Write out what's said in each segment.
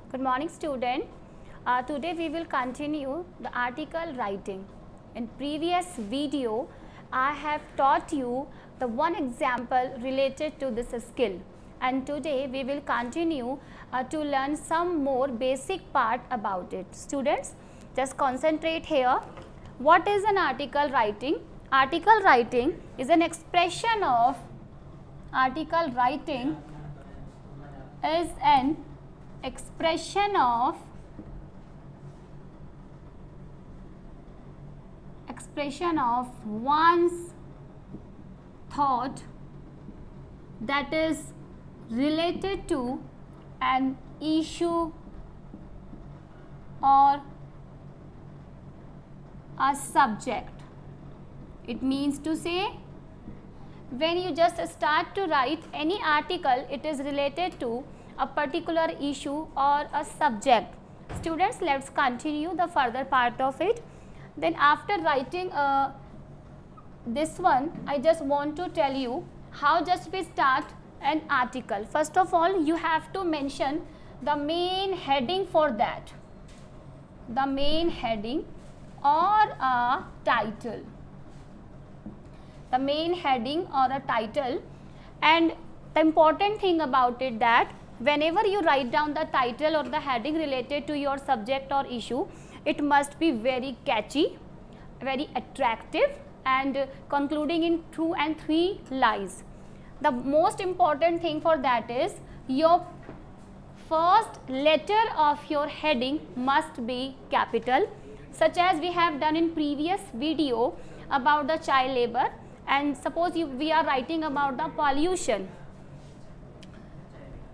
Good morning, student. Today we will continue the article writing. In previous video, I have taught you the one example related to this skill, and today we will continue to learn some more basic part about it. Students, just concentrate here. What is an article writing? Article writing is an expression of article writing is an expression of one's thought that is related to an issue or a subject. It means to say, when you just start to write any article, it is related to a particular issue or a subject. Students, let's continue the further part of it. Then after writing this one, I just want to tell you how just we start an article. First of all, you have to mention the main heading for that, the main heading or a title, the main heading or a title. And the important thing about it that whenever you write down the title or the heading related to your subject or issue, it must be very catchy, very attractive, and concluding in 2 and 3 lines. The most important thing for that is your first letter of your heading must be capital, such as we have done in previous video about the child labor. And suppose we are writing about the pollution,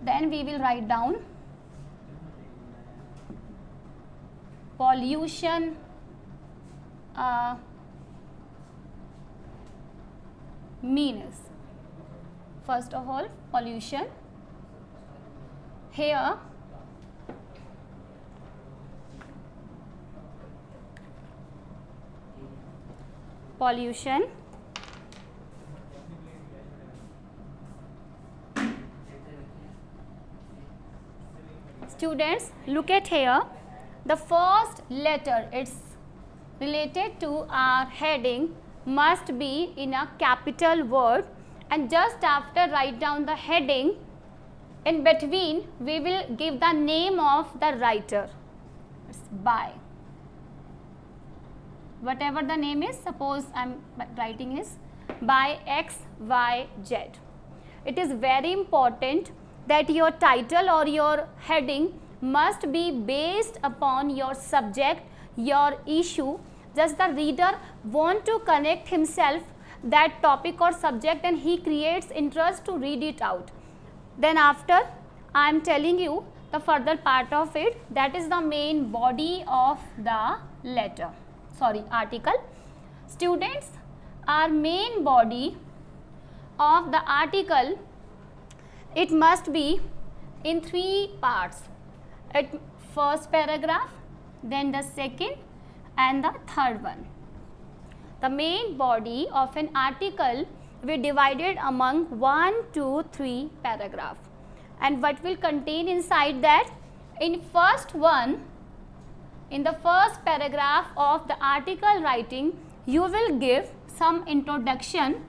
then we will write down pollution means. First of all, pollution. Here pollution students, look at here, the first letter it's related to our heading must be in a capital word, and just after write down the heading, in between we will give the name of the writer. It's by whatever the name is. Suppose I am writing is by XYZ. It is very important that your title or your heading must be based upon your subject, your issue. Just the reader want to connect himself that topic or subject, and he creates interest to read it out. Then after, I am telling you the further part of it, that is the main body of the article. Students, our main body of the article, it must be in 3 parts. First paragraph, then the second and the third one. The main body of an article we divided among 1, 2, 3 paragraph. And what will contain inside that? In first one, in the first paragraph of the article writing, you will give some introduction,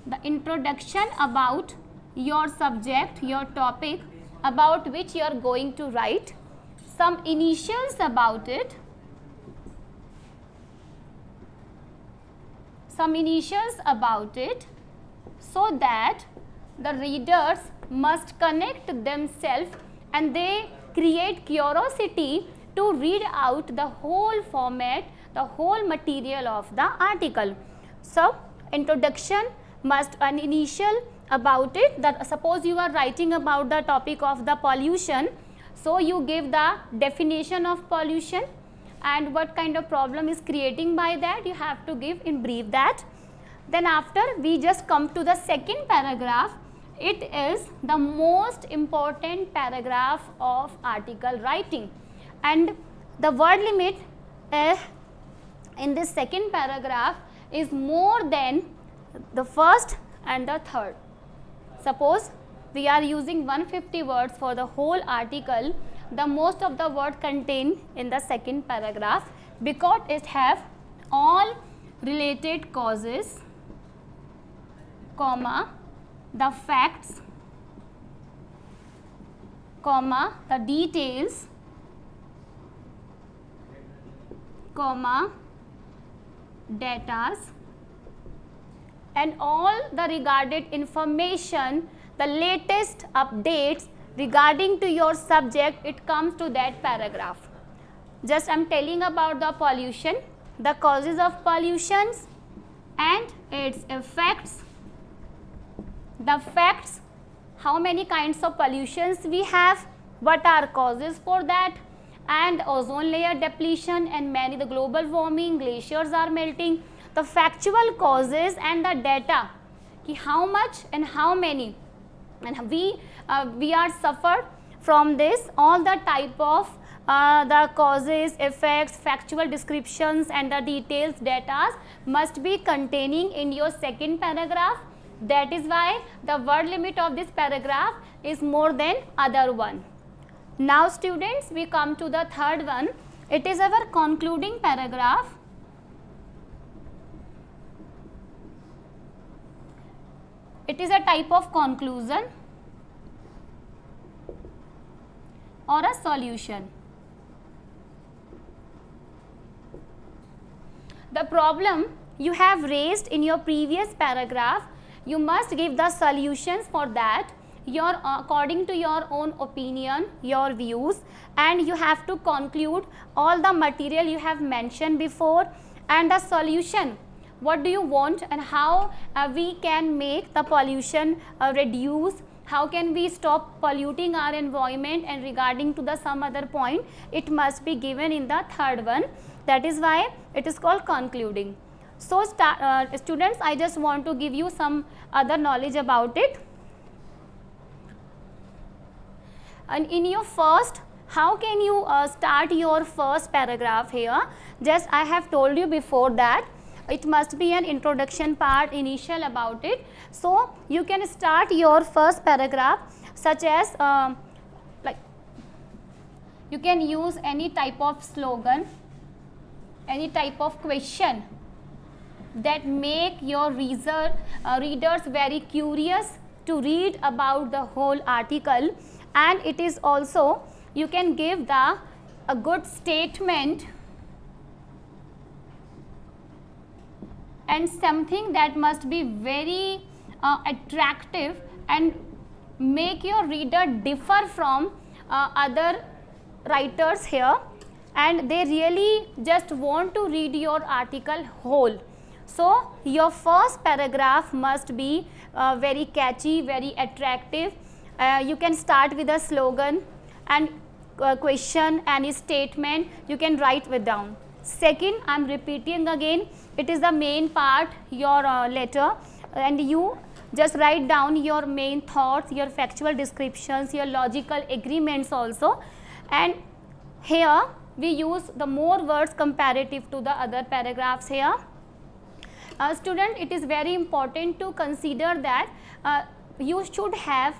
the introduction about your subject, your topic about which you are going to write, some initials about it, so that the readers must connect themselves and they create curiosity to read out the whole format, the whole material of the article. So, introduction must an initial about it. That suppose you are writing about the topic of the pollution, so you give the definition of pollution and what kind of problem is creating by that, you have to give in brief that. Then after, we just come to the second paragraph. It is the most important paragraph of article writing, and the word limit in this second paragraph is more than the first and the third. Suppose we are using 150 words for the whole article, the most of the word contained in the second paragraph, because it have all related causes, comma, the facts, comma, the details, comma, datas, and all the regarded information, the latest updates regarding to your subject, it comes to that paragraph. Just I am telling about the pollution, the causes of pollutions and its effects, the facts, how many kinds of pollutions we have, what are causes for that, and ozone layer depletion and many the global warming, glaciers are melting, the factual causes and the data, ki how much and how many, and we are suffered from this, all the type of the causes, effects, factual descriptions and the details, data must be containing in your second paragraph. That is why the word limit of this paragraph is more than other one. Now students, we come to the third one. It is our concluding paragraph. It is a type of conclusion or a solution. The problem you have raised in your previous paragraph, you must give the solutions for that, according to your own opinion, your views, and you have to conclude all the material you have mentioned before and the solution. What do you want and how we can make the pollution reduce, how can we stop polluting our environment, and regarding to the some other point, it must be given in the third one. That is why it is called concluding. So students, I just want to give you some other knowledge about it. And in your first, how can you start your first paragraph here? Just I have told you before that it must be an introduction part, initial about it. So you can start your first paragraph such as like you can use any type of slogan, any type of question that make your readers very curious to read about the whole article. And it is also, you can give a good statement and something that must be very attractive and make your reader differ from other writers here, and they really just want to read your article whole. So your first paragraph must be very catchy, very attractive. You can start with a slogan and question and a statement, you can write it down. Second, I am repeating again, it is the main part, your letter, and you just write down your main thoughts, your factual descriptions, your logical agreements also. And here we use the more words comparative to the other paragraphs here. Student, it is very important to consider that you should have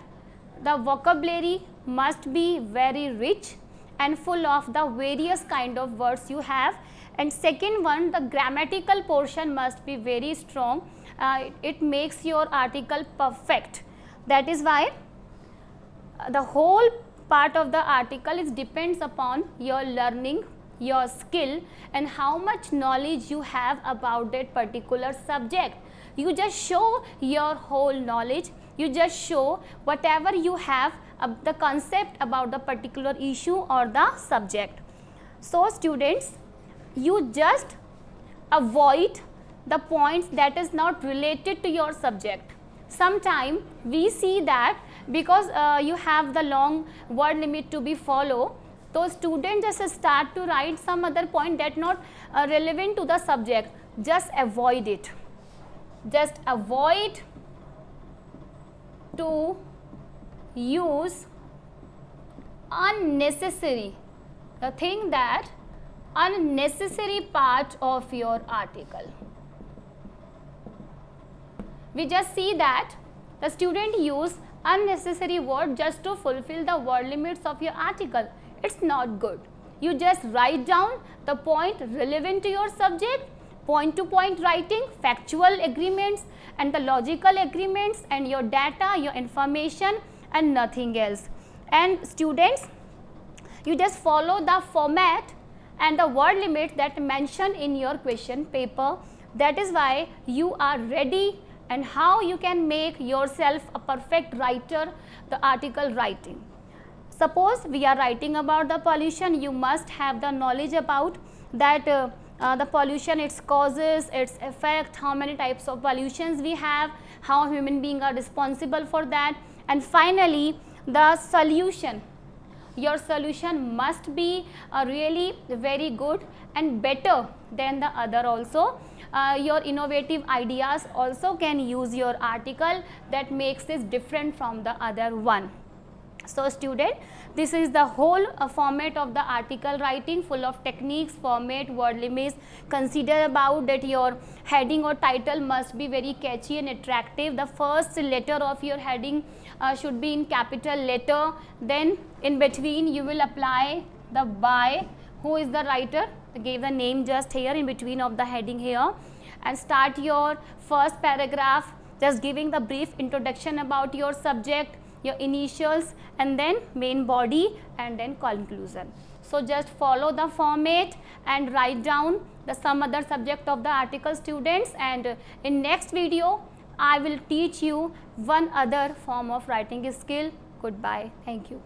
the vocabulary must be very rich and full of the various kind of words you have. And second one, the grammatical portion must be very strong. It makes your article perfect. That is why the whole part of the article is depends upon your learning, your skill, and how much knowledge you have about that particular subject. You just show your whole knowledge, you just show whatever you have the concept about the particular issue or the subject. So students, you just avoid the points that is not related to your subject. Sometimes we see that because you have the long word limit to be followed, so students just start to write some other point that not relevant to the subject. Just avoid it. Just avoid to use unnecessary, the thing that unnecessary part of your article. we just see that the student use unnecessary word just to fulfill the word limits of your article. It's not good. You just write down the point relevant to your subject, point to point writing, factual agreements and the logical agreements and your data, your information and nothing else. And students, you just follow the format and the word limits that mentioned in your question paper. That is why you are ready, and how you can make yourself a perfect writer, the article writing. Suppose we are writing about the pollution, you must have the knowledge about that the pollution, its causes, its effect, how many types of pollutions we have, how human beings are responsible for that, and finally the solution. Your solution must be really very good and better than the other also. Your innovative ideas also can use your article that makes this different from the other one. So student, this is the whole format of the article writing, full of techniques, format, word limits. Consider about that your heading or title must be very catchy and attractive. The first letter of your heading should be in capital letter. Then in between you will apply the by, who is the writer, gave the name just here in between of the heading here, and start your first paragraph just giving the brief introduction about your subject, your initials and then main body and then conclusion. So just follow the format and write down the some other subject of the article, students, and in next video I will teach you one other form of writing skill. Goodbye. Thank you.